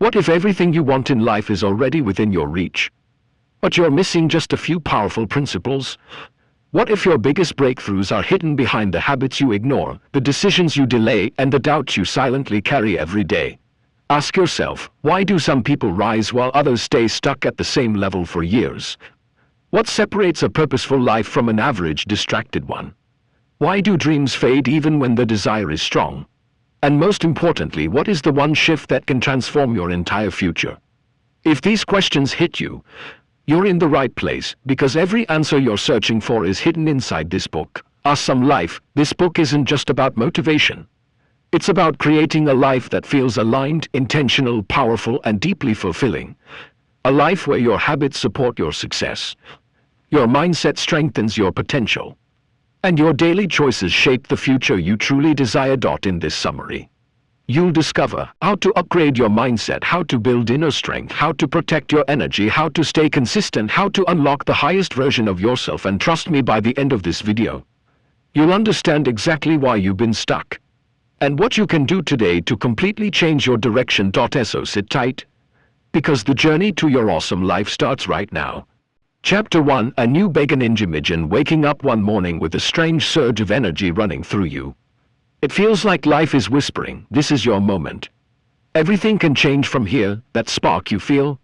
What if everything you want in life is already within your reach, but you're missing just a few powerful principles? What if your biggest breakthroughs are hidden behind the habits you ignore, the decisions you delay, and the doubts you silently carry every day? Ask yourself, why do some people rise while others stay stuck at the same level for years? What separates a purposeful life from an average, distracted one? Why do dreams fade even when the desire is strong? And most importantly, what is the one shift that can transform your entire future? If these questions hit you, you're in the right place, because every answer you're searching for is hidden inside this book. Awesome Life. This book isn't just about motivation. It's about creating a life that feels aligned, intentional, powerful, and deeply fulfilling. A life where your habits support your success, your mindset strengthens your potential, and your daily choices shape the future you truly desire. In this summary, you'll discover how to upgrade your mindset, how to build inner strength, how to protect your energy, how to stay consistent, how to unlock the highest version of yourself. And trust me, by the end of this video, you'll understand exactly why you've been stuck and what you can do today to completely change your direction. So sit tight, because the journey to your awesome life starts right now. Chapter 1. A new beginning. Imagine waking up one morning with a strange surge of energy running through you. It feels like life is whispering, this is your moment. Everything can change from here. That spark you feel?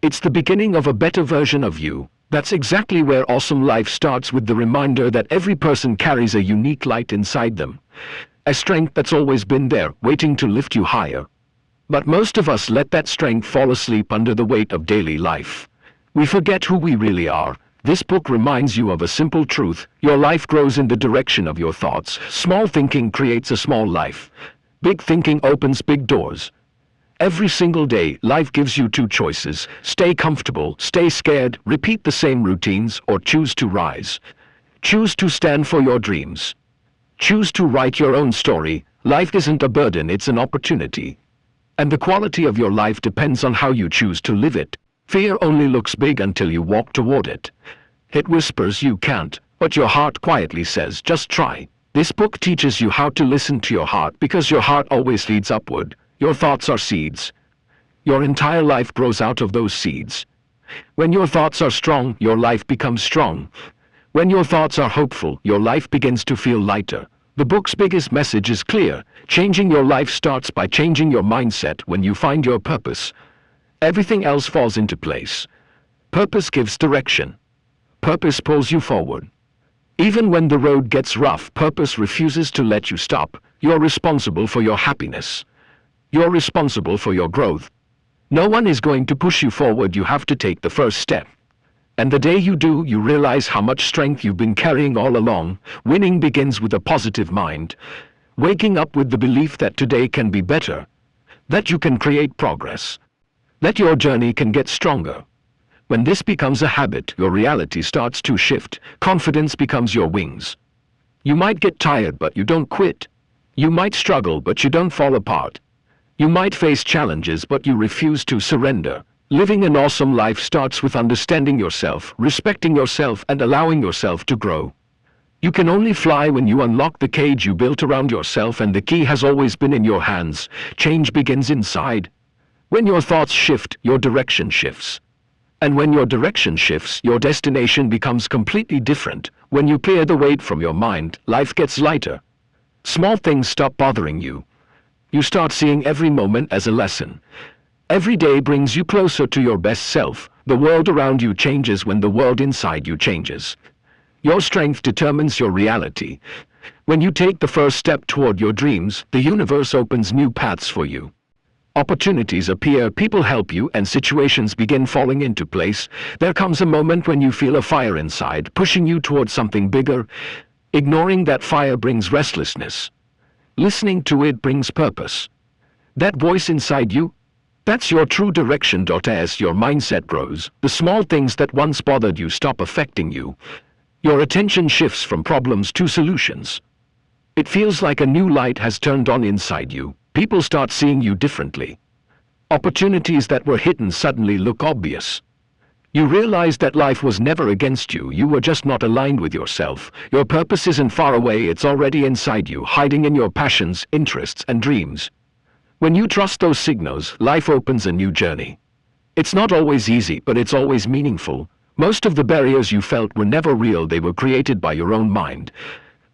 It's the beginning of a better version of you. That's exactly where awesome life starts, with the reminder that every person carries a unique light inside them. A strength that's always been there, waiting to lift you higher. But most of us let that strength fall asleep under the weight of daily life. We forget who we really are. This book reminds you of a simple truth: your life grows in the direction of your thoughts. Small thinking creates a small life. Big thinking opens big doors. Every single day, life gives you two choices: stay comfortable, stay scared, repeat the same routines, or choose to rise. Choose to stand for your dreams. Choose to write your own story. Life isn't a burden, it's an opportunity. And the quality of your life depends on how you choose to live it. Fear only looks big until you walk toward it. It whispers you can't, but your heart quietly says, just try. This book teaches you how to listen to your heart, because your heart always leads upward. Your thoughts are seeds. Your entire life grows out of those seeds. When your thoughts are strong, your life becomes strong. When your thoughts are hopeful, your life begins to feel lighter. The book's biggest message is clear: changing your life starts by changing your mindset. When you find your purpose, everything else falls into place. Purpose gives direction. Purpose pulls you forward. Even when the road gets rough, purpose refuses to let you stop. You're responsible for your happiness. You're responsible for your growth. No one is going to push you forward. You have to take the first step. And the day you do, you realize how much strength you've been carrying all along. Winning begins with a positive mind. Waking up with the belief that today can be better, that you can create progress, that your journey can get stronger. When this becomes a habit, your reality starts to shift. Confidence becomes your wings. You might get tired, but you don't quit. You might struggle, but you don't fall apart. You might face challenges, but you refuse to surrender. Living an awesome life starts with understanding yourself, respecting yourself, and allowing yourself to grow. You can only fly when you unlock the cage you built around yourself, and the key has always been in your hands. Change begins inside. When your thoughts shift, your direction shifts. And when your direction shifts, your destination becomes completely different. When you clear the weight from your mind, life gets lighter. Small things stop bothering you. You start seeing every moment as a lesson. Every day brings you closer to your best self. The world around you changes when the world inside you changes. Your strength determines your reality. When you take the first step toward your dreams, the universe opens new paths for you. Opportunities appear, people help you, and situations begin falling into place. There comes a moment when you feel a fire inside, pushing you towards something bigger. Ignoring that fire brings restlessness. Listening to it brings purpose. That voice inside you, that's your true direction. As your mindset grows, the small things that once bothered you stop affecting you. Your attention shifts from problems to solutions. It feels like a new light has turned on inside you. People start seeing you differently. Opportunities that were hidden suddenly look obvious. You realize that life was never against you. You were just not aligned with yourself. Your purpose isn't far away, it's already inside you, hiding in your passions, interests, and dreams. When you trust those signals, life opens a new journey. It's not always easy, but it's always meaningful. Most of the barriers you felt were never real, they were created by your own mind.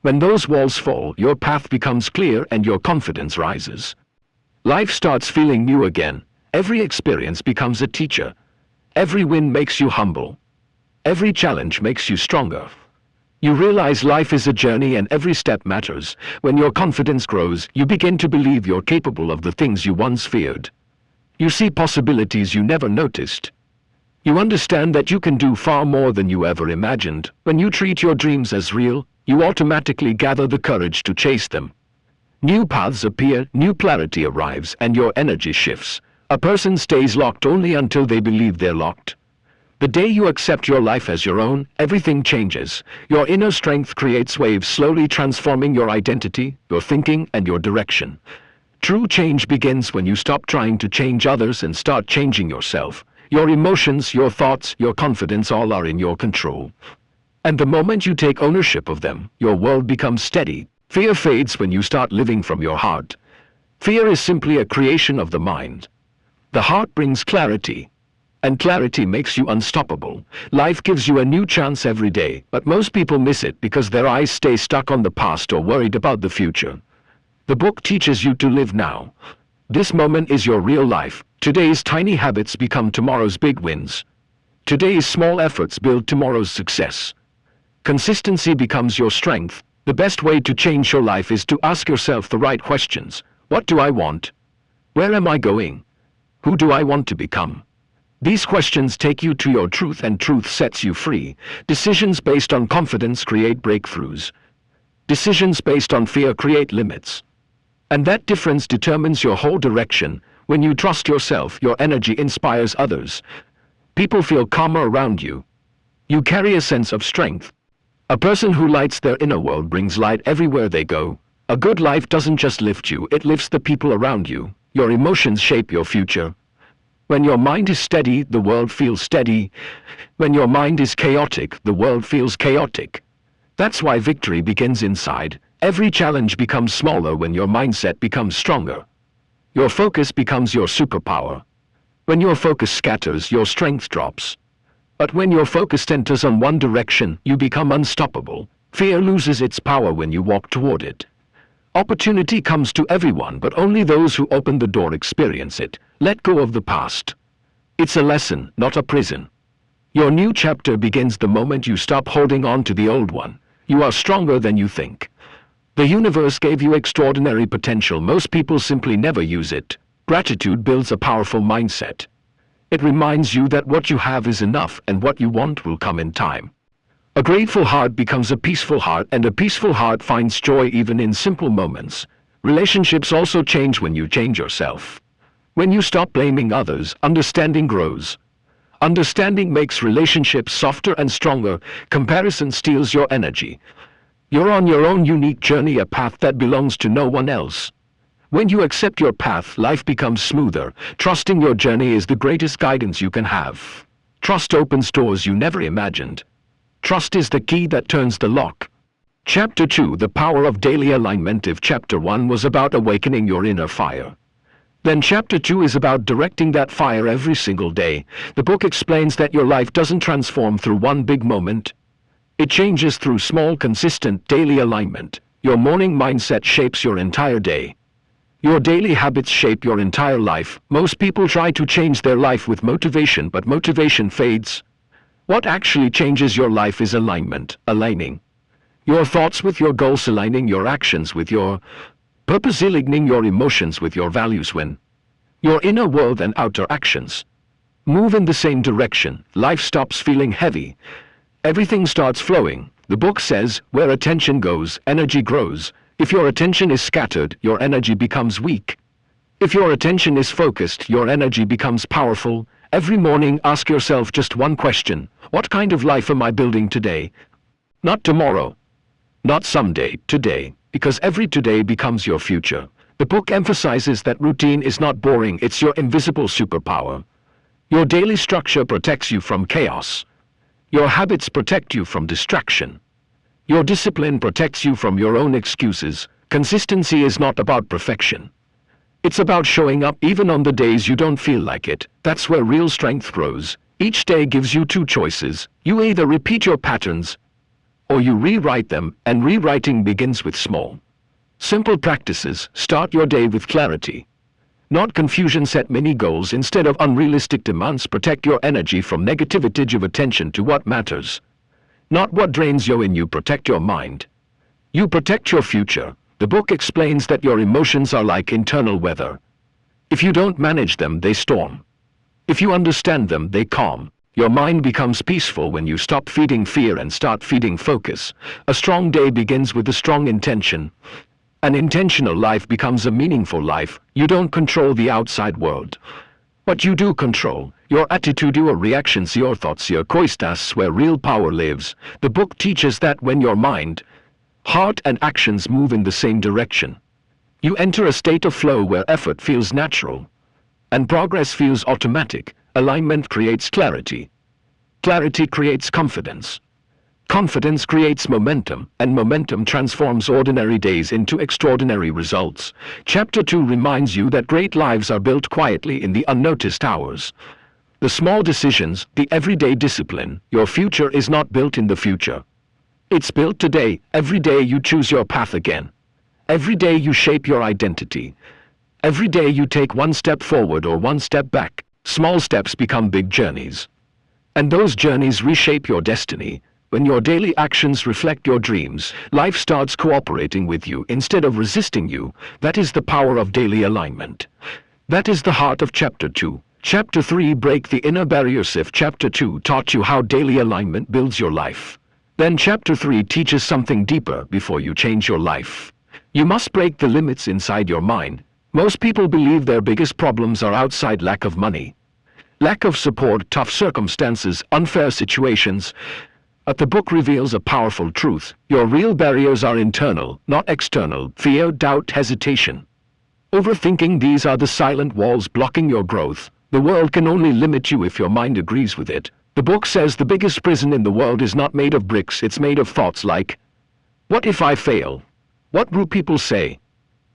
When those walls fall, your path becomes clear and your confidence rises. Life starts feeling new again. Every experience becomes a teacher. Every win makes you humble. Every challenge makes you stronger. You realize life is a journey and every step matters. When your confidence grows, you begin to believe you're capable of the things you once feared. You see possibilities you never noticed. You understand that you can do far more than you ever imagined. When you treat your dreams as real, you automatically gather the courage to chase them. New paths appear, new clarity arrives, and your energy shifts. A person stays locked only until they believe they're locked. The day you accept your life as your own, everything changes. Your inner strength creates waves, slowly transforming your identity, your thinking, and your direction. True change begins when you stop trying to change others and start changing yourself. Your emotions, your thoughts, your confidence, all are in your control. And the moment you take ownership of them, your world becomes steady. Fear fades when you start living from your heart. Fear is simply a creation of the mind. The heart brings clarity. And clarity makes you unstoppable. Life gives you a new chance every day, but most people miss it because their eyes stay stuck on the past or worried about the future. The book teaches you to live now. This moment is your real life. Today's tiny habits become tomorrow's big wins. Today's small efforts build tomorrow's success. Consistency becomes your strength. The best way to change your life is to ask yourself the right questions. What do I want? Where am I going? Who do I want to become? These questions take you to your truth, and truth sets you free. Decisions based on confidence create breakthroughs. Decisions based on fear create limits. And that difference determines your whole direction. When you trust yourself, your energy inspires others. People feel calmer around you. You carry a sense of strength. A person who lights their inner world brings light everywhere they go. A good life doesn't just lift you, it lifts the people around you. Your emotions shape your future. When your mind is steady, the world feels steady. When your mind is chaotic, the world feels chaotic. That's why victory begins inside. Every challenge becomes smaller when your mindset becomes stronger. Your focus becomes your superpower. When your focus scatters, your strength drops. But when your focus centers on one direction, you become unstoppable. Fear loses its power when you walk toward it. Opportunity comes to everyone, but only those who open the door experience it. Let go of the past. It's a lesson, not a prison. Your new chapter begins the moment you stop holding on to the old one. You are stronger than you think. The universe gave you extraordinary potential. Most people simply never use it. Gratitude builds a powerful mindset. It reminds you that what you have is enough and what you want will come in time. A grateful heart becomes a peaceful heart, and a peaceful heart finds joy even in simple moments. Relationships also change when you change yourself. When you stop blaming others, understanding grows. Understanding makes relationships softer and stronger. Comparison steals your energy. You're on your own unique journey, a path that belongs to no one else. When you accept your path, life becomes smoother. Trusting your journey is the greatest guidance you can have. Trust opens doors you never imagined. Trust is the key that turns the lock. Chapter 2: The Power of Daily Alignment. If Chapter 1 was about awakening your inner fire, then Chapter 2 is about directing that fire every single day. The book explains that your life doesn't transform through one big moment. It changes through small, consistent, daily alignment. Your morning mindset shapes your entire day. Your daily habits shape your entire life. Most people try to change their life with motivation, but motivation fades. What actually changes your life is alignment, aligning your thoughts with your goals, aligning your actions with your purpose, aligning your emotions with your values. When your inner world and outer actions move in the same direction, life stops feeling heavy. Everything starts flowing. The book says, where attention goes, energy grows. If your attention is scattered, your energy becomes weak. If your attention is focused, your energy becomes powerful. Every morning, ask yourself just one question: what kind of life am I building today? Not tomorrow. Not someday, today. Because every today becomes your future. The book emphasizes that routine is not boring, it's your invisible superpower. Your daily structure protects you from chaos. Your habits protect you from distraction. Your discipline protects you from your own excuses. Consistency is not about perfection. It's about showing up even on the days you don't feel like it. That's where real strength grows. Each day gives you two choices. You either repeat your patterns or you rewrite them, and rewriting begins with small, simple practices. Start your day with clarity, not confusion. Set many goals instead of unrealistic demands. Protect your energy from negativity. Give attention to what matters, not what drains you. And you protect your mind, you protect your future. The book explains that your emotions are like internal weather. If you don't manage them, they storm. If you understand them, they calm. Your mind becomes peaceful when you stop feeding fear and start feeding focus. A strong day begins with a strong intention. An intentional life becomes a meaningful life. You don't control the outside world, but you do control your attitude, your reactions, your thoughts, your choices. That's where real power lives. The book teaches that when your mind, heart and actions move in the same direction, you enter a state of flow where effort feels natural and progress feels automatic. Alignment creates clarity. Clarity creates confidence. Confidence creates momentum, and momentum transforms ordinary days into extraordinary results. Chapter 2 reminds you that great lives are built quietly in the unnoticed hours. The small decisions, the everyday discipline. Your future is not built in the future. It's built today. Every day you choose your path again. Every day you shape your identity. Every day you take one step forward or one step back. Small steps become big journeys, and those journeys reshape your destiny. When your daily actions reflect your dreams, life starts cooperating with you instead of resisting you. That is the power of daily alignment. That is the heart of Chapter 2. Chapter 3, break the inner barriers. If Chapter 2 taught you how daily alignment builds your life, then Chapter 3 teaches something deeper. Before you change your life, you must break the limits inside your mind. Most people believe their biggest problems are outside: lack of money, lack of support, tough circumstances, unfair situations. But the book reveals a powerful truth. Your real barriers are internal, not external. Fear, doubt, hesitation, overthinking, these are the silent walls blocking your growth. The world can only limit you if your mind agrees with it. The book says the biggest prison in the world is not made of bricks, it's made of thoughts like, what if I fail? What will people say?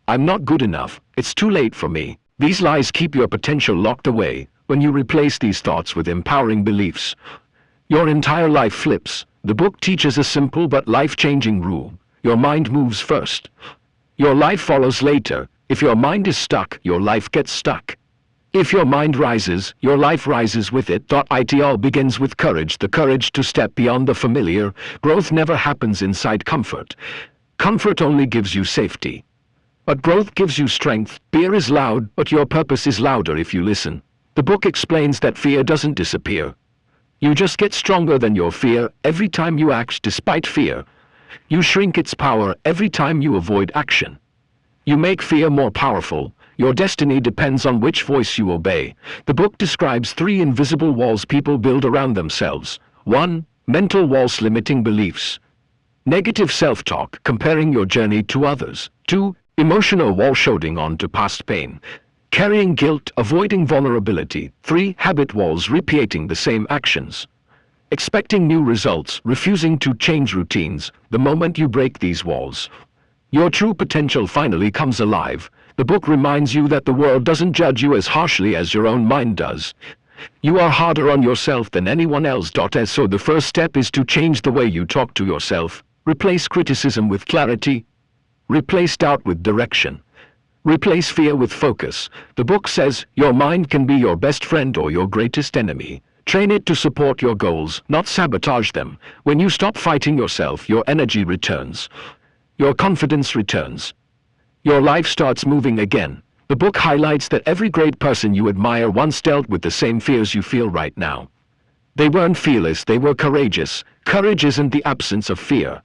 I'm not good enough. It's too late for me. These lies keep your potential locked away. When you replace these thoughts with empowering beliefs, your entire life flips. The book teaches a simple but life-changing rule. Your mind moves first. Your life follows later. If your mind is stuck, your life gets stuck. If your mind rises, your life rises with it. It all begins with courage, the courage to step beyond the familiar. Growth never happens inside comfort. Comfort only gives you safety, but growth gives you strength. Fear is loud, but your purpose is louder if you listen. The book explains that fear doesn't disappear. You just get stronger than your fear. Every time you act despite fear, you shrink its power. Every time you avoid action, you make fear more powerful. Your destiny depends on which voice you obey. The book describes 3 invisible walls people build around themselves. 1. Mental walls, limiting beliefs, negative self-talk, comparing your journey to others. 2. Emotional wall, holding on to past pain, carrying guilt, avoiding vulnerability. 3. Habit walls, repeating the same actions, expecting new results, refusing to change routines. The moment you break these walls, your true potential finally comes alive. The book reminds you that the world doesn't judge you as harshly as your own mind does. You are harder on yourself than anyone else. So the first step is to change the way you talk to yourself. Replace criticism with clarity. Replace doubt with direction. Replace fear with focus. The book says your mind can be your best friend or your greatest enemy. Train it to support your goals, not sabotage them. When you stop fighting yourself, your energy returns. Your confidence returns. Your life starts moving again. The book highlights that every great person you admire once dealt with the same fears you feel right now. They weren't fearless, they were courageous. Courage isn't the absence of fear.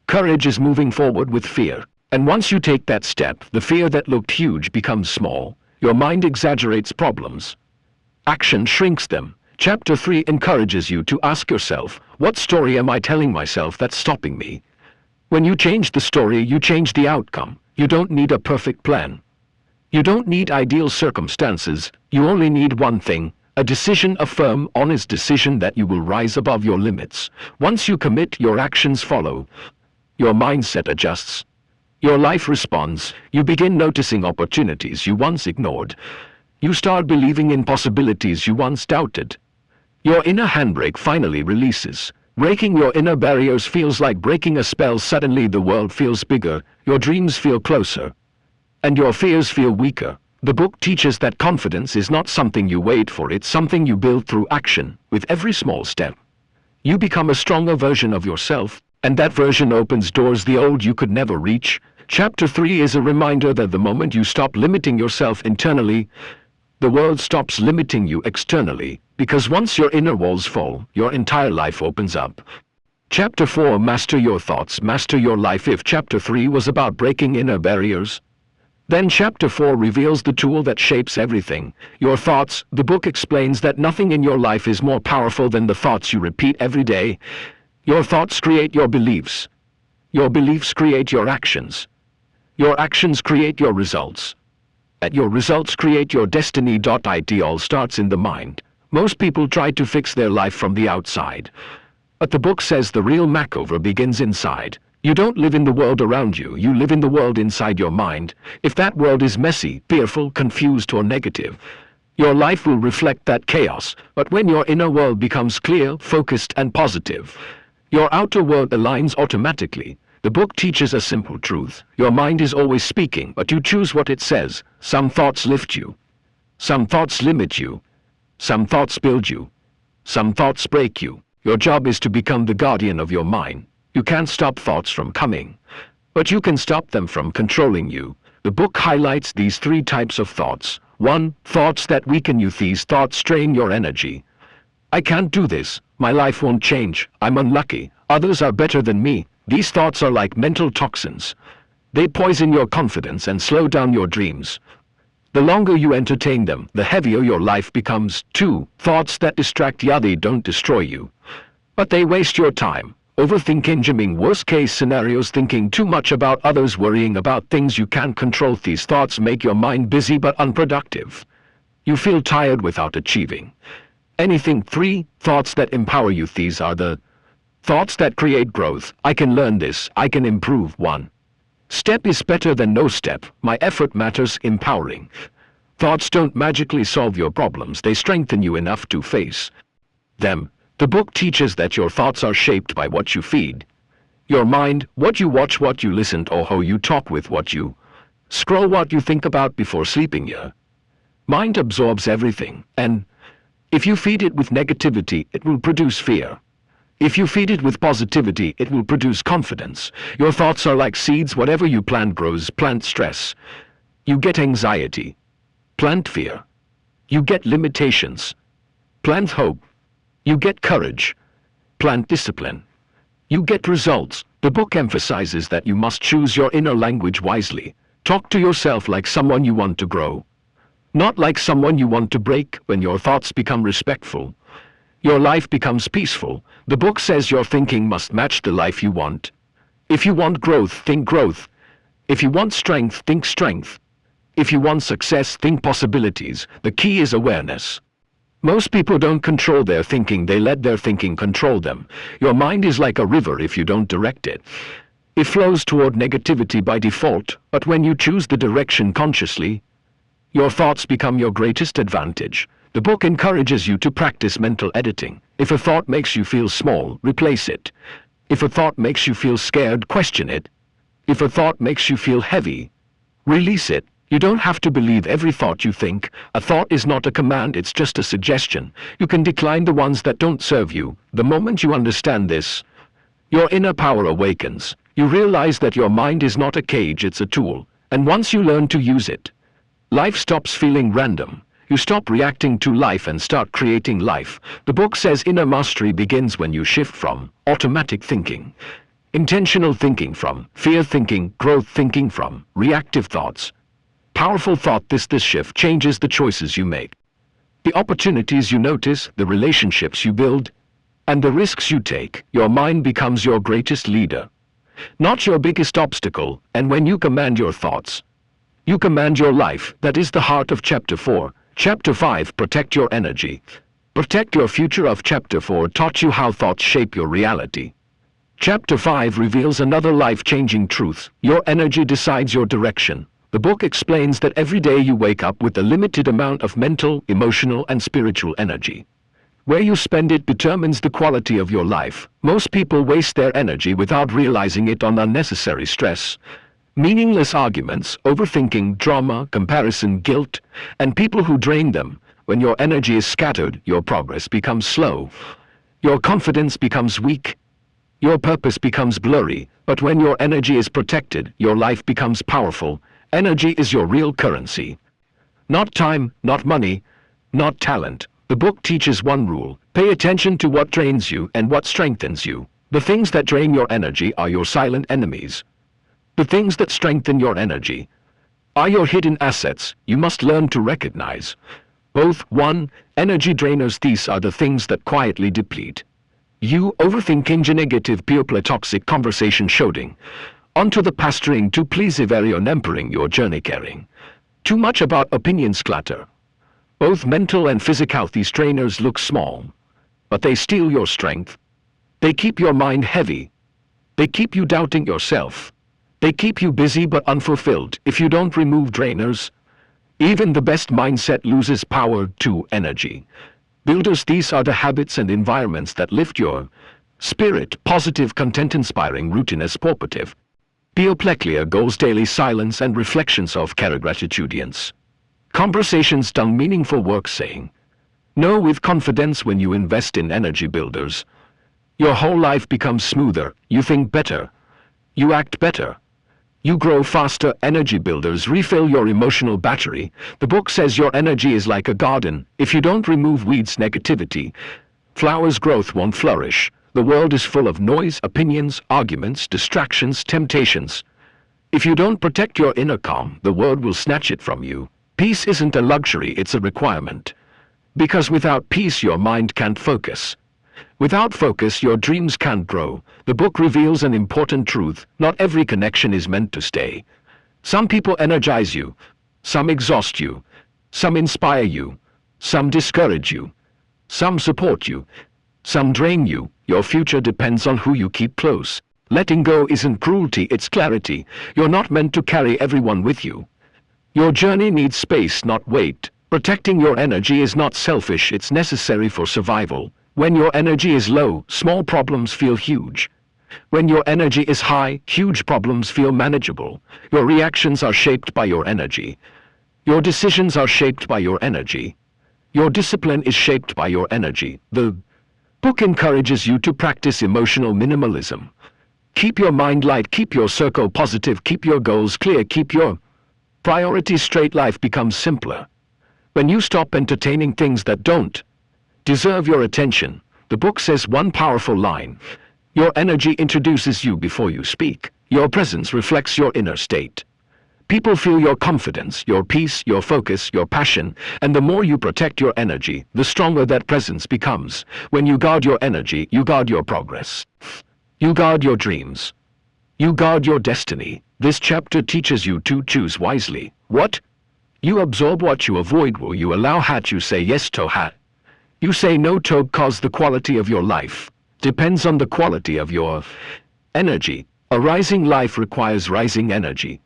Courage is moving forward with fear. And once you take that step, the fear that looked huge becomes small. Your mind exaggerates problems. Action shrinks them. Chapter 3 encourages you to ask yourself, what story am I telling myself that's stopping me? When you change the story, you change the outcome. You don't need a perfect plan. You don't need ideal circumstances. You only need one thing: a decision, a firm, honest decision that you will rise above your limits. Once you commit, your actions follow. Your mindset adjusts. Your life responds. You begin noticing opportunities you once ignored. You start believing in possibilities you once doubted. Your inner handbrake finally releases. Breaking your inner barriers feels like breaking a spell. Suddenly the world feels bigger, your dreams feel closer, and your fears feel weaker. The book teaches that confidence is not something you wait for, it's something you build through action. With every small step, you become a stronger version of yourself, and that version opens doors the old you could never reach. Chapter 3 is a reminder that the moment you stop limiting yourself internally, the world stops limiting you externally, because once your inner walls fall, your entire life opens up. Chapter 4, Master Your Thoughts, Master Your Life. If Chapter 3 was about breaking inner barriers, then Chapter 4 reveals the tool that shapes everything, your thoughts. The book explains that nothing in your life is more powerful than the thoughts you repeat every day. Your thoughts create your beliefs. Your beliefs create your actions. Your actions create your results. And your results create your destiny. It all starts in the mind. Most people try to fix their life from the outside, but the book says the real makeover begins inside. You don't live in the world around you, you live in the world inside your mind. If that world is messy, fearful, confused, or negative, your life will reflect that chaos. But when your inner world becomes clear, focused, and positive, your outer world aligns automatically. The book teaches a simple truth. Your mind is always speaking, but you choose what it says. Some thoughts lift you. Some thoughts limit you. Some thoughts build you. Some thoughts break you. Your job is to become the guardian of your mind. You can't stop thoughts from coming, but you can stop them from controlling you. The book highlights these 3 types of thoughts. 1. Thoughts that weaken you. These thoughts drain your energy. I can't do this. My life won't change. I'm unlucky. Others are better than me. These thoughts are like mental toxins. They poison your confidence and slow down your dreams. The longer you entertain them, the heavier your life becomes. 2. Thoughts that distract you. They don't destroy you, but they waste your time. Overthinking, dreaming worst-case scenarios, thinking too much about others, worrying about things you can't control. These thoughts make your mind busy but unproductive. You feel tired without achieving anything. 3. Thoughts that empower you. These are the thoughts that create growth. I can learn this. I can improve. 1 step is better than no step. My effort matters. Empowering thoughts don't magically solve your problems. They strengthen you enough to face them. The book teaches that your thoughts are shaped by what you feed your mind, what you watch, what you listen to, or how you talk with what you scroll, what you think about before sleeping. Your mind absorbs everything, and if you feed it with negativity, it will produce fear. If you feed it with positivity, it will produce confidence. Your thoughts are like seeds. Whatever you plant grows. Plant stress, you get anxiety. Plant fear, you get limitations. Plant hope, you get courage. Plant discipline, you get results. The book emphasizes that you must choose your inner language wisely. Talk to yourself like someone you want to grow, not like someone you want to break. When your thoughts become respectful, your life becomes peaceful. The book says your thinking must match the life you want. If you want growth, think growth. If you want strength, think strength. If you want success, think possibilities. The key is awareness. Most people don't control their thinking, they let their thinking control them. Your mind is like a river. If you don't direct it, it flows toward negativity by default. But when you choose the direction consciously, your thoughts become your greatest advantage. The book encourages you to practice mental editing. If a thought makes you feel small, replace it. If a thought makes you feel scared, question it. If a thought makes you feel heavy, release it. You don't have to believe every thought you think. A thought is not a command, it's just a suggestion. You can decline the ones that don't serve you. The moment you understand this, your inner power awakens. You realize that your mind is not a cage, it's a tool. And once you learn to use it, life stops feeling random. You stop reacting to life and start creating life. The book says inner mastery begins when you shift from automatic thinking, intentional thinking, from fear thinking, growth thinking, from reactive thoughts, powerful thought. This shift changes the choices you make, the opportunities you notice, the relationships you build, and the risks you take. Your mind becomes your greatest leader, not your biggest obstacle. And when you command your thoughts, you command your life. That is the heart of Chapter 4. Chapter 5, Protect Your Energy. Protect your future. Of Chapter 4 taught you how thoughts shape your reality. Chapter 5 reveals another life-changing truth. Your energy decides your direction. The book explains that every day you wake up with a limited amount of mental, emotional, and spiritual energy. Where you spend it determines the quality of your life. Most people waste their energy without realizing it on unnecessary stress, meaningless arguments, overthinking, drama, comparison, guilt, and people who drain them. When your energy is scattered, your progress becomes slow. Your confidence becomes weak. Your purpose becomes blurry. But when your energy is protected, your life becomes powerful. Energy is your real currency. Not time, not money, not talent. The book teaches one rule: pay attention to what drains you and what strengthens you. The things that drain your energy are your silent enemies. The things that strengthen your energy are your hidden assets you must learn to recognize. Both. 1. Energy drainers. These are the things that quietly deplete you. Overthinking, negative people, toxic conversation, shouting onto the pasturing to please everyone, empowering your journey, caring too much about opinions, clutter. Both mental and physical. These trainers look small, but they steal your strength. They keep your mind heavy. They keep you doubting yourself. They keep you busy but unfulfilled. If you don't remove drainers, even the best mindset loses power to energy builders. These are the habits and environments that lift your spirit: positive content, inspiring routine, positive clear goals, daily silence and reflections of gratitudians. Conversations done, meaningful work, saying no with confidence. When you invest in energy builders, your whole life becomes smoother. You think better. You act better. You grow faster. Energy builders refill your emotional battery. The book says your energy is like a garden. If you don't remove weeds, negativity, flowers, growth won't flourish. The world is full of noise, opinions, arguments, distractions, temptations. If you don't protect your inner calm, the world will snatch it from you. Peace isn't a luxury, it's a requirement. Because without peace, your mind can't focus. Without focus, your dreams can't grow. The book reveals an important truth: not every connection is meant to stay. Some people energize you, some exhaust you, some inspire you, some discourage you, some support you, some drain you. Your future depends on who you keep close. Letting go isn't cruelty, it's clarity. You're not meant to carry everyone with you. Your journey needs space, not weight. Protecting your energy is not selfish, it's necessary for survival. When your energy is low, small problems feel huge. When your energy is high, huge problems feel manageable. Your reactions are shaped by your energy. Your decisions are shaped by your energy. Your discipline is shaped by your energy. The book encourages you to practice emotional minimalism. Keep your mind light, keep your circle positive, keep your goals clear, keep your priorities straight. Life becomes simpler when you stop entertaining things that don't deserve your attention. The book says one powerful line: your energy introduces you before you speak. Your presence reflects your inner state. People feel your confidence, your peace, your focus, your passion, and the more you protect your energy, the stronger that presence becomes. When you guard your energy, you guard your progress. You guard your dreams. You guard your destiny. This chapter teaches you to choose wisely. What you absorb, what you avoid. Will you allow hat? You say yes to hat. You say no to, cause the quality of your life depends on the quality of your energy. A rising life requires rising energy.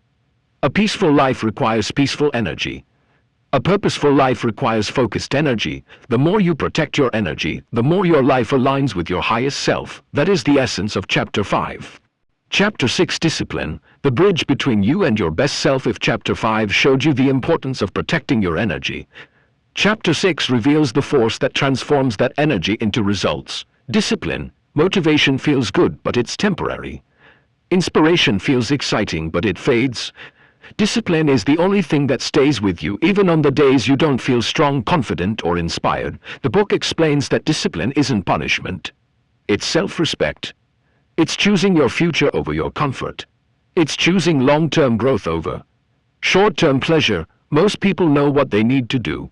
A peaceful life requires peaceful energy. A purposeful life requires focused energy. The more you protect your energy, the more your life aligns with your highest self. That is the essence of Chapter 5. Chapter 6, Discipline, the bridge between you and your best self. If Chapter 5 showed you the importance of protecting your energy, Chapter 6 reveals the force that transforms that energy into results. Discipline. Motivation feels good, but it's temporary. Inspiration feels exciting, but it fades. Discipline is the only thing that stays with you, even on the days you don't feel strong, confident, or inspired. The book explains that discipline isn't punishment. It's self-respect. It's choosing your future over your comfort. It's choosing long-term growth over short-term pleasure. Most people know what they need to do.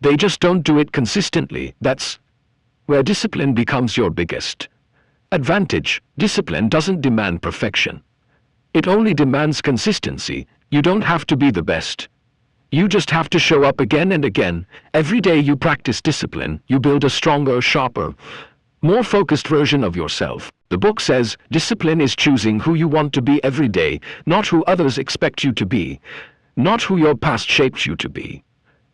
They just don't do it consistently. That's where discipline becomes your biggest advantage. Discipline doesn't demand perfection. It only demands consistency. You don't have to be the best. You just have to show up again and again. Every day you practice discipline, you build a stronger, sharper, more focused version of yourself. The book says, discipline is choosing who you want to be every day, not who others expect you to be, not who your past shaped you to be,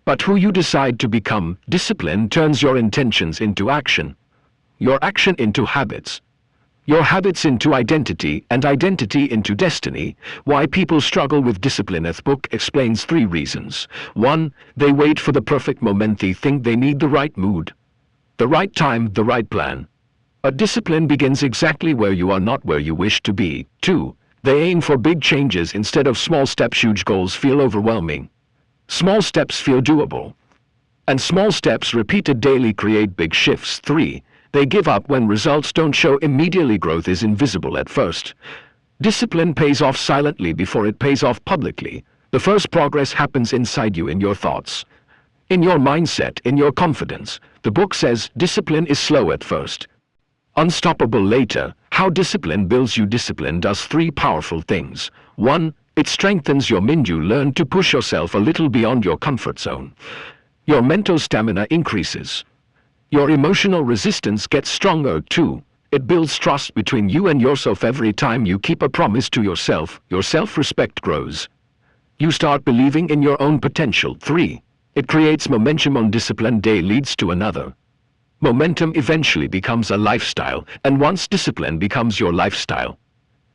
but who you decide to become. Discipline turns your intentions into action, your action into habits, your habits into identity, and identity into destiny. Why people struggle with discipline. The book explains 3 reasons. 1. They wait for the perfect moment. They think they need the right mood, the right time, the right plan. But discipline begins exactly where you are, not where you wish to be. 2. They aim for big changes instead of small steps. Huge goals feel overwhelming. Small steps feel doable. And small steps repeated daily create big shifts. 3. They give up when results don't show immediately. Growth is invisible at first. Discipline pays off silently before it pays off publicly. The first progress happens inside you, in your thoughts, in your mindset, in your confidence. The book says discipline is slow at first, unstoppable later. How discipline builds you. Discipline does 3 powerful things. 1. It strengthens your mind. You learn to push yourself a little beyond your comfort zone. Your mental stamina increases. Your emotional resistance gets stronger. 2. It builds trust between you and yourself. Every time you keep a promise to yourself, your self-respect grows. You start believing in your own potential. 3. It creates momentum. On discipline day leads to another. Momentum eventually becomes a lifestyle, and once discipline becomes your lifestyle,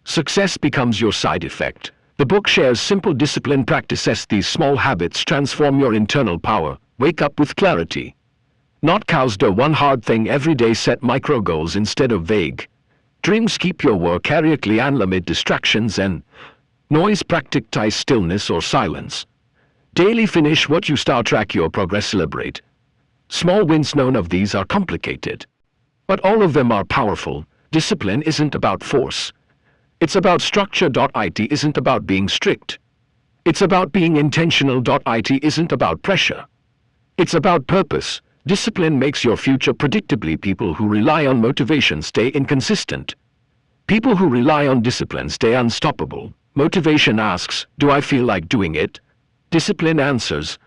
success becomes your side effect. The book shares simple discipline practices. These small habits transform your internal power. Wake up with clarity, not chaos. Do one hard thing every day. Set micro goals instead of vague dreams. Keep your work correctly and limit distractions and noise. Practice stillness or silence daily. Finish what you start. Track your progress. Celebrate small wins. None of these are complicated, but all of them are powerful. Discipline isn't about force. It's about structure. It isn't about being strict. It's about being intentional. It isn't about pressure. It's about purpose. Discipline makes your future predictably. People who rely on motivation stay inconsistent. People who rely on discipline stay unstoppable. Motivation asks, do I feel like doing it? Discipline answers,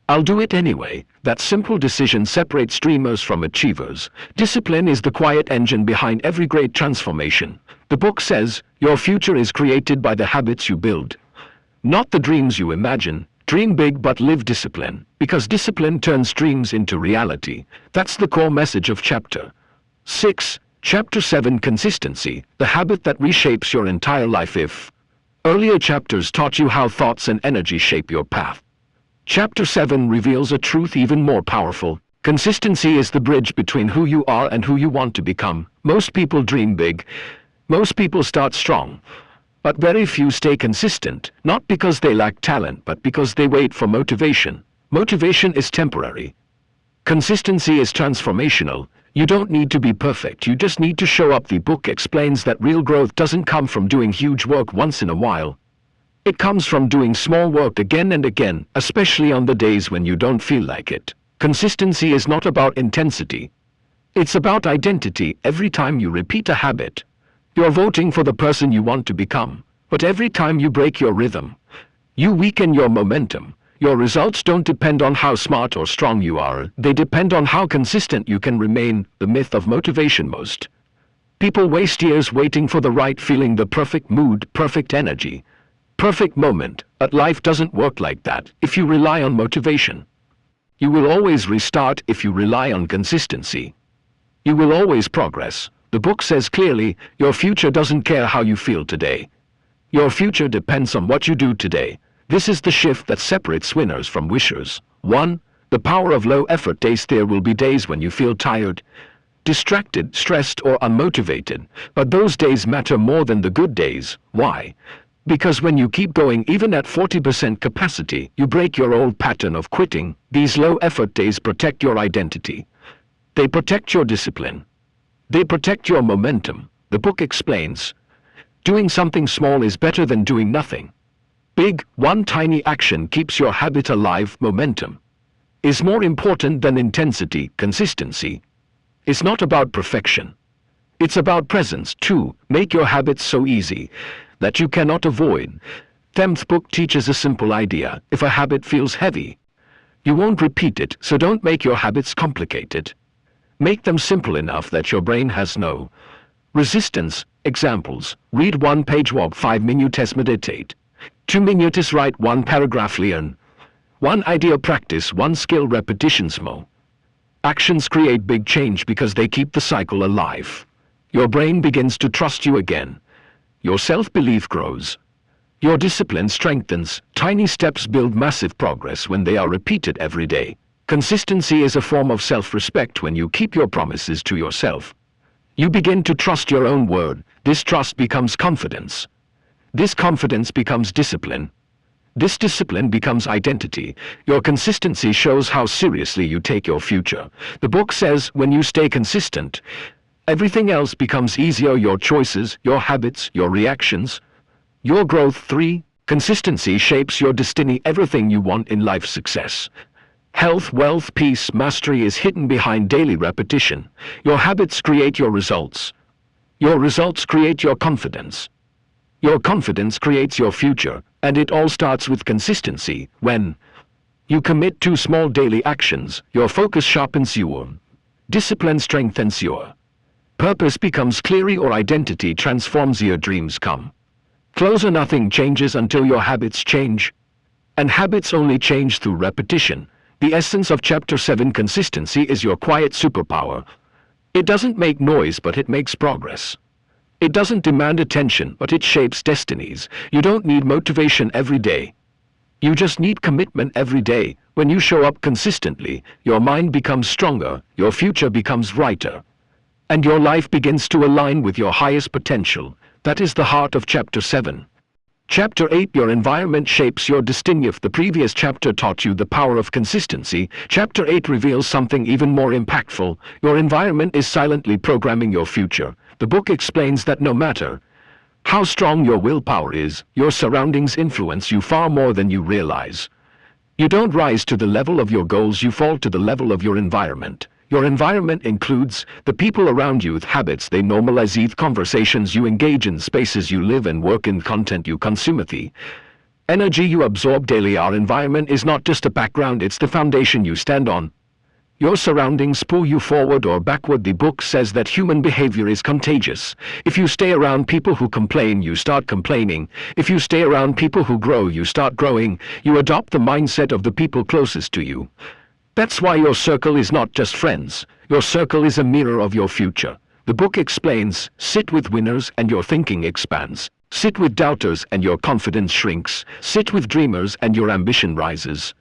I'll do it anyway. That simple decision separates dreamers from achievers. Discipline is the quiet engine behind every great transformation. The book says, your future is created by the habits you build, not the dreams you imagine. Dream big but live discipline, because discipline turns dreams into reality. That's the core message of Chapter 6. Chapter 7. Consistency, the habit that reshapes your entire life. If earlier chapters taught you how thoughts and energy shape your path, Chapter 7 reveals a truth even more powerful. Consistency is the bridge between who you are and who you want to become. Most people dream big. Most people start strong. But very few stay consistent, not because they lack talent, but because they wait for motivation. Motivation is temporary. Consistency is transformational. You don't need to be perfect, you just need to show up. The book explains that real growth doesn't come from doing huge work once in a while. It comes from doing small work again and again, especially on the days when you don't feel like it. Consistency is not about intensity. It's about identity. Every time you repeat a habit, you're voting for the person you want to become. But every time you break your rhythm, you weaken your momentum. Your results don't depend on how smart or strong you are. They depend on how consistent you can remain. The myth of motivation. Most people waste years waiting for the right feeling, the perfect mood, perfect energy, perfect moment. But life doesn't work like that. If you rely on motivation, you will always restart. If you rely on consistency, you will always progress. The book says clearly, your future doesn't care how you feel today. Your future depends on what you do today. This is the shift that separates winners from wishers. 1. The power of low-effort days. There will be days when you feel tired, distracted, stressed, or unmotivated. But those days matter more than the good days. Why? Because when you keep going even at 40% capacity, you break your old pattern of quitting. These low-effort days protect your identity. They protect your discipline. They protect your momentum. The book explains, doing something small is better than doing nothing. Big, one tiny action keeps your habit alive. Momentum is more important than intensity. Consistency is not about perfection. It's about presence. 2. Make your habits so easy that you cannot avoid. 10th book teaches a simple idea. If a habit feels heavy, you won't repeat it, so don't make your habits complicated. Make them simple enough that your brain has no Resistance. Examples. Read 1 page, walk 5 minutes, meditate 2 minutes, write 1 paragraph, learn 1 idea, practice 1 skill, repetition, small. Actions create big change because they keep the cycle alive. Your brain begins to trust you again. Your self-belief grows. Your discipline strengthens. Tiny steps build massive progress when they are repeated every day. Consistency is a form of self-respect when you keep your promises to yourself. You begin to trust your own word. This trust becomes confidence. This confidence becomes discipline. This discipline becomes identity. Your consistency shows how seriously you take your future. The book says when you stay consistent, everything else becomes easier: your choices, your habits, your reactions, your growth. 3. Consistency shapes your destiny. Everything you want in life, success, health, wealth, peace, mastery, is hidden behind daily repetition. Your habits create your results. Your results create your confidence. Your confidence creates your future, and it all starts with consistency. When you commit to small daily actions, your focus sharpens, your discipline strengthens, your purpose becomes clear, your identity transforms, your dreams come closer. Nothing changes until your habits change, and habits only change through repetition. The essence of Chapter 7, consistency, is your quiet superpower. It doesn't make noise, but it makes progress. It doesn't demand attention, but it shapes destinies. You don't need motivation every day. You just need commitment every day. When you show up consistently, your mind becomes stronger, your future becomes brighter, and your life begins to align with your highest potential. That is the heart of Chapter 7. Chapter 8, your environment shapes your destiny. If the previous chapter taught you the power of consistency, Chapter 8 reveals something even more impactful. Your environment is silently programming your future. The book explains that no matter how strong your willpower is, your surroundings influence you far more than you realize. You don't rise to the level of your goals, you fall to the level of your environment. Your environment includes the people around you, habits they normalize, conversations you engage in, spaces you live and work in, content you consume, the energy you absorb daily. Our environment is not just a background, it's the foundation you stand on. Your surroundings pull you forward or backward. The book says that human behavior is contagious. If you stay around people who complain, you start complaining. If you stay around people who grow, you start growing. You adopt the mindset of the people closest to you. That's why your circle is not just friends. Your circle is a mirror of your future. The book explains, sit with winners and your thinking expands. Sit with doubters and your confidence shrinks. Sit with dreamers and your ambition rises.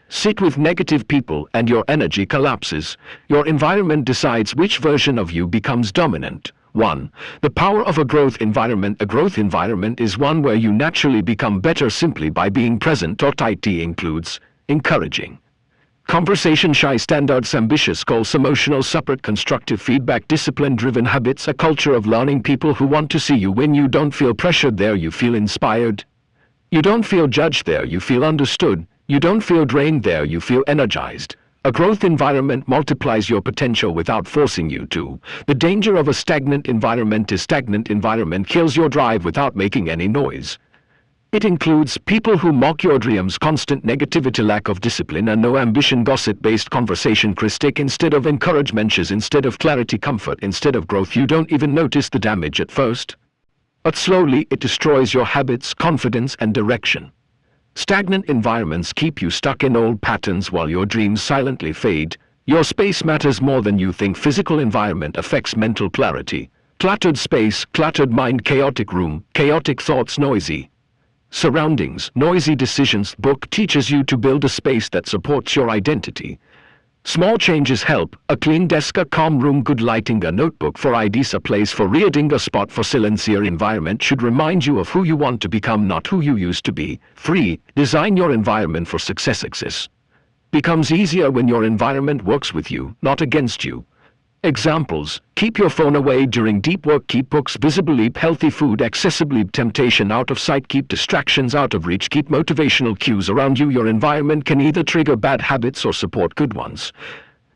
Sit with negative people and your energy collapses. Your environment decides which version of you becomes dominant. 1. The power of a growth environment. A growth environment is one where you naturally become better simply by being present. IT includes encouraging conversation, shy standards, ambitious goals, emotional support, constructive feedback, discipline-driven habits, a culture of learning, people who want to see you win. You don't feel pressured there, you feel inspired. You don't feel judged there, you feel understood. You don't feel drained there, you feel energized. A growth environment multiplies your potential without forcing you to. The danger of a stagnant environment is stagnant environment kills your drive without making any noise. It includes people who mock your dreams, constant negativity, lack of discipline and no ambition, gossip-based conversation, critique instead of encouragement, instead of clarity, comfort instead of growth. You don't even notice the damage at first, but slowly it destroys your habits, confidence and direction. Stagnant environments keep you stuck in old patterns while your dreams silently fade. Your space matters more than you think. Physical environment affects mental clarity. Cluttered space, cluttered mind, chaotic room, chaotic thoughts, noisy surroundings, noisy decisions. Book teaches you to build a space that supports your identity. Small changes help. A clean desk, a calm room, good lighting, a notebook for ideas, a place for reading, a spot for silence. Your environment should remind you of who you want to become, not who you used to be. 3. Design your environment for success. Success becomes easier when your environment works with you, not against you. Examples: keep your phone away during deep work, keep books visible, keep healthy food accessible, keep temptation out of sight, keep distractions out of reach, keep motivational cues around you. Your environment can either trigger bad habits or support good ones.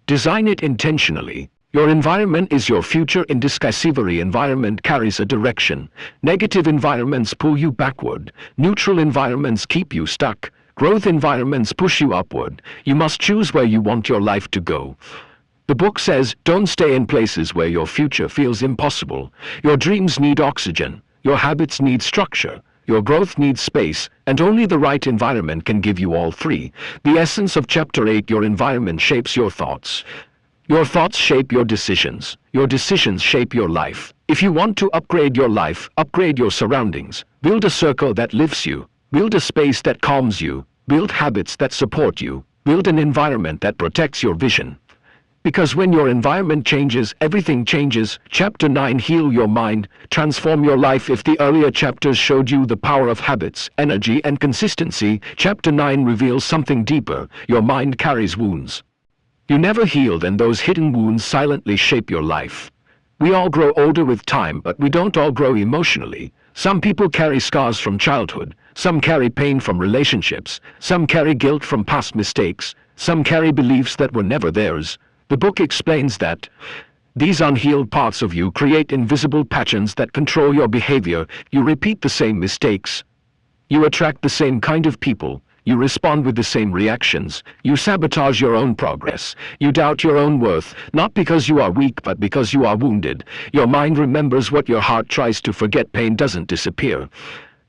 Design it intentionally. Your environment is your future in disguise. Every environment carries a direction. Negative environments pull you backward. Neutral environments keep you stuck. Growth environments push you upward. You must choose where you want your life to go. The book says, don't stay in places where your future feels impossible. Your dreams need oxygen, your habits need structure, your growth needs space, and only the right environment can give you all three. The essence of Chapter 8: Your environment shapes your thoughts. Your thoughts shape your decisions. Your decisions shape your life. If you want to upgrade your life, upgrade your surroundings. Build a circle that lifts you. Build a space that calms you. Build habits that support you. Build an environment that protects your vision. Because when your environment changes, everything changes. Chapter 9: Heal your mind, transform your life. If the earlier chapters showed you the power of habits, energy, and consistency, Chapter 9 reveals something deeper. Your mind carries wounds. You never healed, and those hidden wounds silently shape your life. We all grow older with time, but we don't all grow emotionally. Some people carry scars from childhood. Some carry pain from relationships. Some carry guilt from past mistakes. Some carry beliefs that were never theirs. The book explains that these unhealed parts of you create invisible patterns that control your behavior. You repeat the same mistakes. You attract the same kind of people. You respond with the same reactions. You sabotage your own progress. You doubt your own worth, not because you are weak, but because you are wounded. Your mind remembers what your heart tries to forget. Pain doesn't disappear.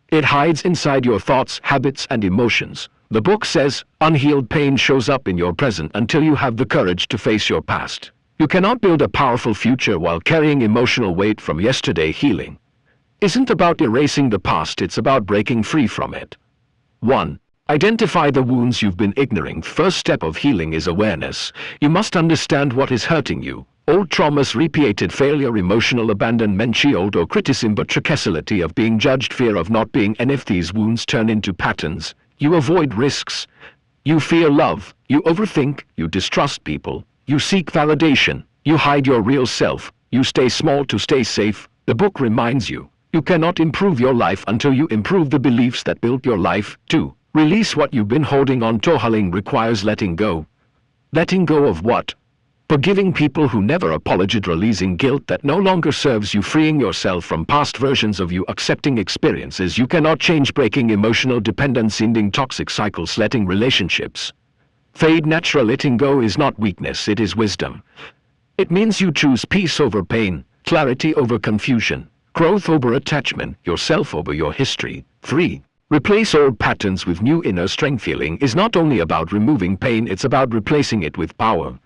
It hides inside your thoughts, habits, and emotions. The book says, unhealed pain shows up in your present until you have the courage to face your past. You cannot build a powerful future while carrying emotional weight from yesterday. Healing isn't about erasing the past, it's about breaking free from it. 1. Identify the wounds you've been ignoring. First step of healing is awareness. You must understand what is hurting you. Old traumas, repeated failure, emotional abandonment, childhood criticism, betrayal of being judged, fear of not being enough. These wounds turn into patterns. You avoid risks. You fear love. You overthink. You distrust people. You seek validation. You hide your real self. You stay small to stay safe. The book reminds you, you cannot improve your life until you improve the beliefs that built your life. 2. Release what you've been holding on to. Healing requires letting go. Letting go of what? Forgiving people who never apologized, releasing guilt that no longer serves you, freeing yourself from past versions of you, accepting experiences you cannot change, breaking emotional dependency, ending toxic cycles, letting relationships fade natural. Letting go is not weakness, it is wisdom. It means you choose peace over pain, clarity over confusion, growth over attachment, yourself over your history. 3. Replace old patterns with new inner strength. Healing is not only about removing pain, it's about replacing it with power.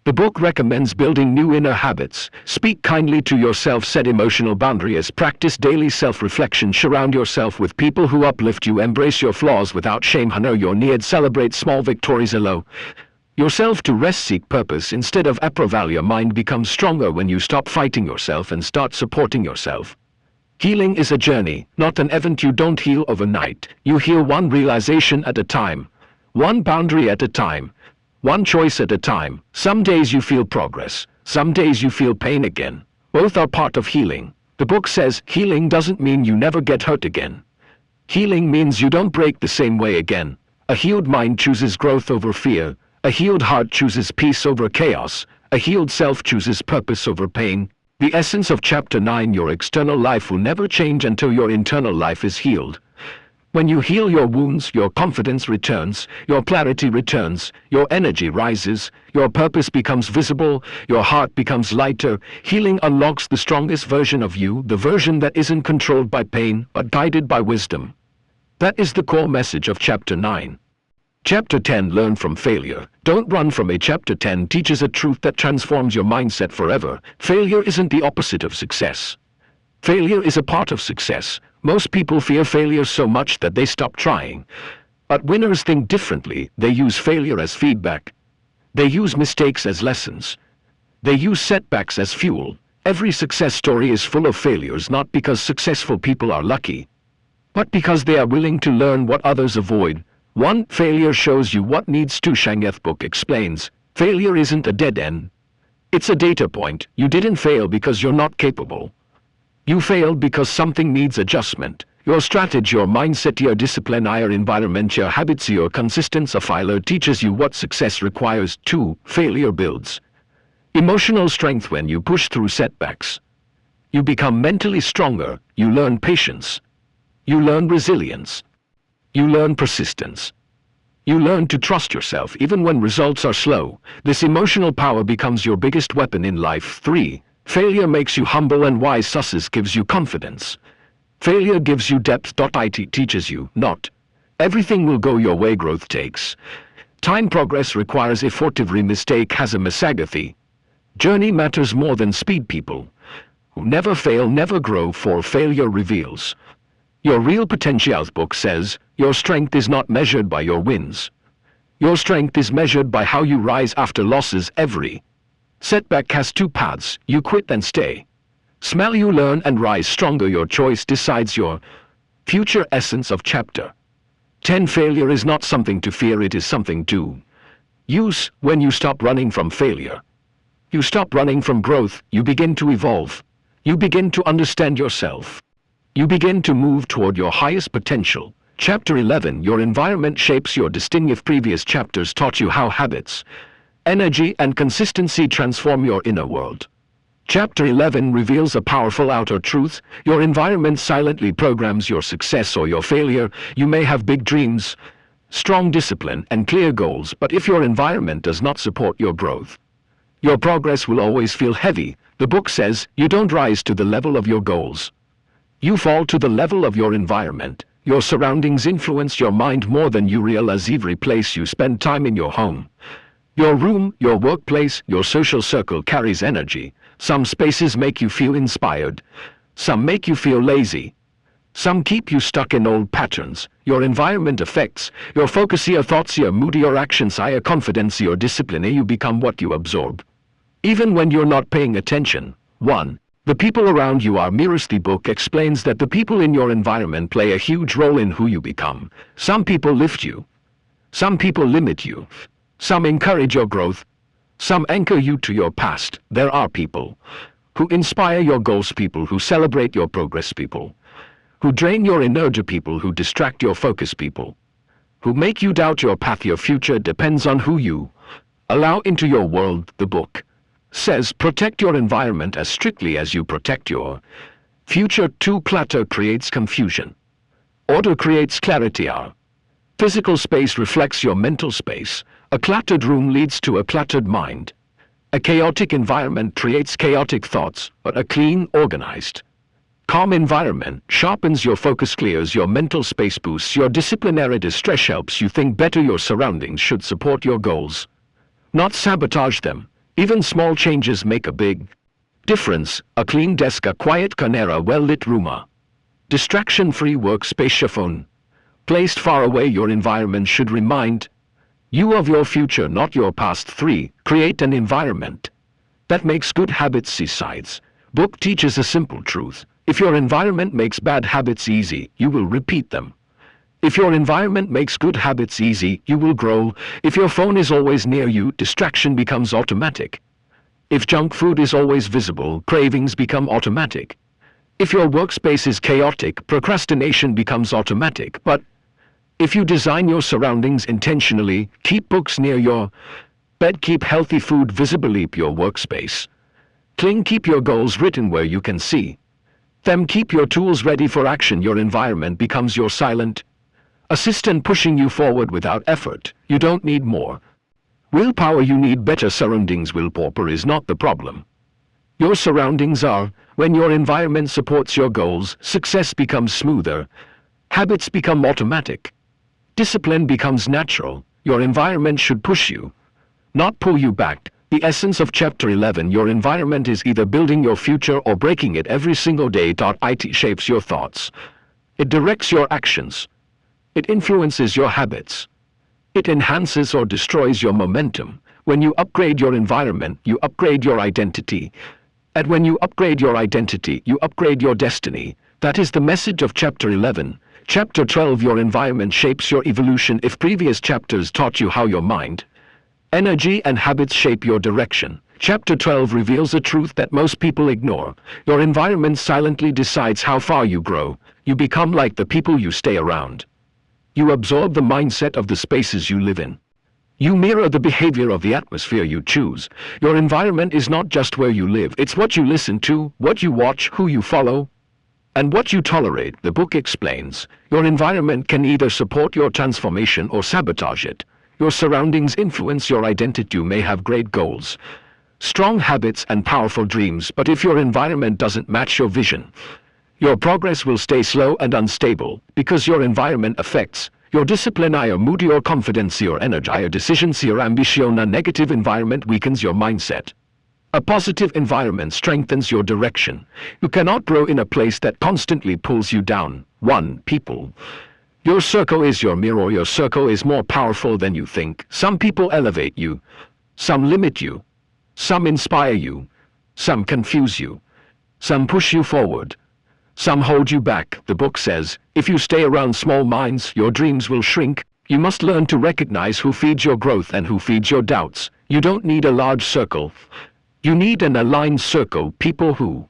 The book recommends building new inner habits. Speak kindly to yourself, set emotional boundaries, practice daily self-reflection, surround yourself with people who uplift you, embrace your flaws without shame, honor your needs, celebrate small victories, allow yourself to rest, seek purpose instead of approval. Your mind becomes stronger when you stop fighting yourself and start supporting yourself. Healing is a journey, not an event. You don't heal overnight. You heal one realization at a time, one boundary at a time, one choice at a time. Some days you feel progress, some days you feel pain again. Both are part of healing. The book says healing doesn't mean you never get hurt again. Healing means you don't break the same way again. A healed mind chooses growth over fear. A healed heart chooses peace over chaos. A healed self chooses purpose over pain. The essence of Chapter 9: Your external life will never change until your internal life is healed. When you heal your wounds, your confidence returns, your clarity returns, your energy rises, your purpose becomes visible, your heart becomes lighter. Healing unlocks the strongest version of you, the version that isn't controlled by pain, but guided by wisdom. That is the core message of Chapter 9. Chapter 10: Learn from failure. Don't run from it. Chapter 10 teaches a truth that transforms your mindset forever. Failure isn't the opposite of success. Failure is a part of success. Most people fear failure so much that they stop trying. But winners think differently. They use failure as feedback. They use mistakes as lessons. They use setbacks as fuel. Every success story is full of failures, not because successful people are lucky, but because they are willing to learn what others avoid. 1. Failure shows you what needs to change. Book explains, failure isn't a dead end. It's a data point. You didn't fail because you're not capable. You failed because something needs adjustment. Your strategy, your mindset, your discipline, your environment, your habits, your consistency. Failure teaches you what success requires. 2. Failure builds emotional strength. When you push through setbacks, you become mentally stronger. You learn patience. You learn resilience. You learn persistence. You learn to trust yourself even when results are slow. This emotional power becomes your biggest weapon in life. 3. Failure makes you humble and wise. Success gives you confidence. Failure gives you depth. It teaches you not everything will go your way. Growth takes time. Progress requires effort. Every mistake has a Masagathi. Journey matters more than speed. People who never fail never grow, for failure reveals your real potential. Book says, your strength is not measured by your wins. Your strength is measured by how you rise after losses. Every setback has two paths: you quit and stay. Smell, you learn and rise stronger. Your choice decides your future. Essence of Chapter 10. Failure is not something to fear, it is something to use. When you stop running from failure, you stop running from growth. You begin to evolve. You begin to understand yourself. You begin to move toward your highest potential. Chapter 11. Your environment shapes your destiny. If previous chapters taught you how habits, energy and consistency transform your inner world, Chapter 11 reveals a powerful outer truth. Your environment silently programs your success or your failure. You may have big dreams, strong discipline, and clear goals, but if your environment does not support your growth, your progress will always feel heavy. The book says, you don't rise to the level of your goals. You fall to the level of your environment. Your surroundings influence your mind more than you realize. Every place you spend time in, your home, your room, your workplace, your social circle, carries energy. Some spaces make you feel inspired. Some make you feel lazy. Some keep you stuck in old patterns. Your environment affects your focus, your thoughts, your mood, your actions, your confidence, your discipline. You become what you absorb, even when you're not paying attention. 1. The people around you are mirrors. The book explains that the people in your environment play a huge role in who you become. Some people lift you. Some people limit you. Some encourage your growth. Some anchor you to your past. There are people who inspire your goals, people who celebrate your progress, people who drain your energy, people who distract your focus, people who make you doubt your path. Your future depends on who you allow into your world. The book says, protect your environment as strictly as you protect your future. 2. Clutter creates confusion. Order creates clarity. Our physical space reflects your mental space. A cluttered room leads to a cluttered mind. A chaotic environment creates chaotic thoughts, but a clean, organized, calm environment sharpens your focus, clears your mental space, boosts your disciplinary distress, helps you think better. Your surroundings should support your goals, not sabotage them. Even small changes make a big difference. A clean desk, a quiet corner, a well-lit room, a distraction-free workspace, a phone placed far away. Your environment should remind you of your future, not your past. 3. Create an environment that makes good habits. Sides. Book teaches a simple truth. If your environment makes bad habits easy, you will repeat them. If your environment makes good habits easy, you will grow. If your phone is always near you, distraction becomes automatic. If junk food is always visible, cravings become automatic. If your workspace is chaotic, procrastination becomes automatic. But if you design your surroundings intentionally, keep books near your bed, keep healthy food visible, keep your workspace clean, keep your goals written where you can see them, keep your tools ready for action, your environment becomes your silent assistant pushing you forward without effort. You don't need more willpower, you need better surroundings. Willpower is not the problem. Your surroundings are. When your environment supports your goals, success becomes smoother. Habits become automatic. Discipline becomes natural. Your environment should push you, not pull you back. The essence of Chapter 11. Your environment is either building your future or breaking it every single day. It shapes your thoughts. It directs your actions. It influences your habits. It enhances or destroys your momentum. When you upgrade your environment, you upgrade your identity. And when you upgrade your identity, you upgrade your destiny. That is the message of Chapter 11. Chapter 12. Your environment shapes your evolution. If previous chapters taught you how your mind, energy, and habits shape your direction, Chapter 12 reveals a truth that most people ignore. Your environment silently decides how far you grow. You become like the people you stay around. You absorb the mindset of the spaces you live in. You mirror the behavior of the atmosphere you choose. Your environment is not just where you live, it's what you listen to, what you watch, who you follow, and what you tolerate, the book explains. Your environment can either support your transformation or sabotage it. Your surroundings influence your identity. You may have great goals, strong habits and powerful dreams, but if your environment doesn't match your vision, your progress will stay slow and unstable, because your environment affects your discipline, your mood, your confidence, your energy, your decisions, your ambition. A negative environment weakens your mindset. A positive environment strengthens your direction. You cannot grow in a place that constantly pulls you down. 1. People. Your circle is your mirror. Your circle is more powerful than you think. Some people elevate you. Some limit you. Some inspire you. Some confuse you. Some push you forward. Some hold you back. The book says, if you stay around small minds, your dreams will shrink. You must learn to recognize who feeds your growth and who feeds your doubts. You don't need a large circle. You need an aligned circle. People who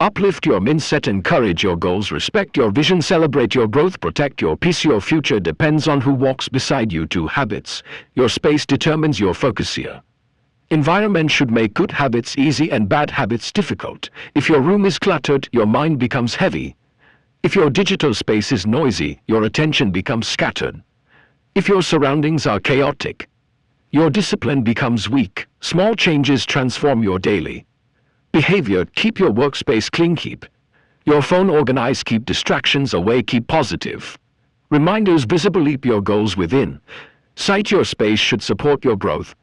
uplift your mindset, encourage your goals, respect your vision, celebrate your growth, protect your peace. Your future depends on who walks beside you. 2. Habits. Your space determines your focus here. Environment should make good habits easy and bad habits difficult. If your room is cluttered, your mind becomes heavy. If your digital space is noisy, your attention becomes scattered. If your surroundings are chaotic, your discipline becomes weak. Small changes transform your daily behavior. Keep your workspace clean. Keep your phone organized. Keep distractions away. Keep positive reminders visible. Keep your goals within sight. Your space should support your growth,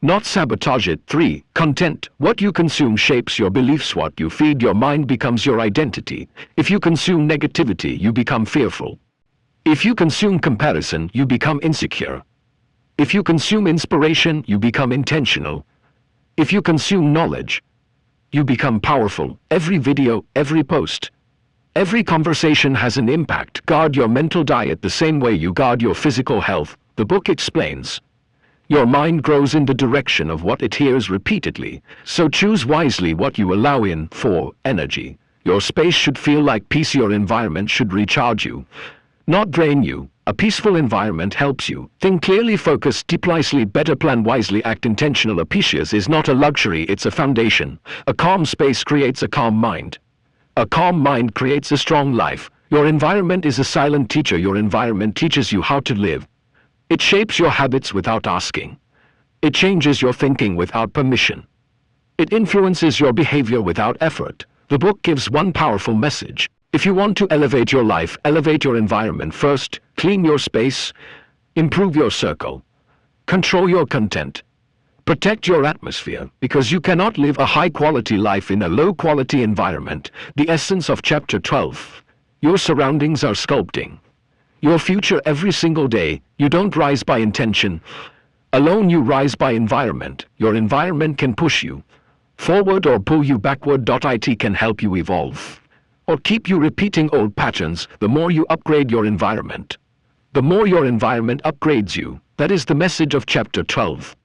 not sabotage it. 3. Content. What you consume shapes your beliefs. What you feed your mind becomes your identity. If you consume negativity, you become fearful. If you consume comparison, you become insecure. If you consume inspiration, you become intentional. If you consume knowledge, you become powerful. Every video, every post, every conversation has an impact. Guard your mental diet the same way you guard your physical health. The book explains. Your mind grows in the direction of what it hears repeatedly, so choose wisely what you allow in. 4. Energy. Your space should feel like peace. Your environment should recharge you, not drain you. A peaceful environment helps you think clearly, focus deeply, better plan wisely, act intentional. A peace is not a luxury, it's a foundation. A calm space creates a calm mind. A calm mind creates a strong life. Your environment is a silent teacher. Your environment teaches you how to live. It shapes your habits without asking. It changes your thinking without permission. It influences your behavior without effort. The book gives one powerful message. If you want to elevate your life, elevate your environment first. Clean your space, improve your circle, control your content, protect your atmosphere, because you cannot live a high-quality life in a low-quality environment. The essence of Chapter 12. Your surroundings are sculpting your future every single day. You don't rise by intention alone, you rise by environment. Your environment can push you forward or pull you backward. It can help you evolve or keep you repeating old patterns. The more you upgrade your environment, the more your environment upgrades you. That is the message of Chapter 12.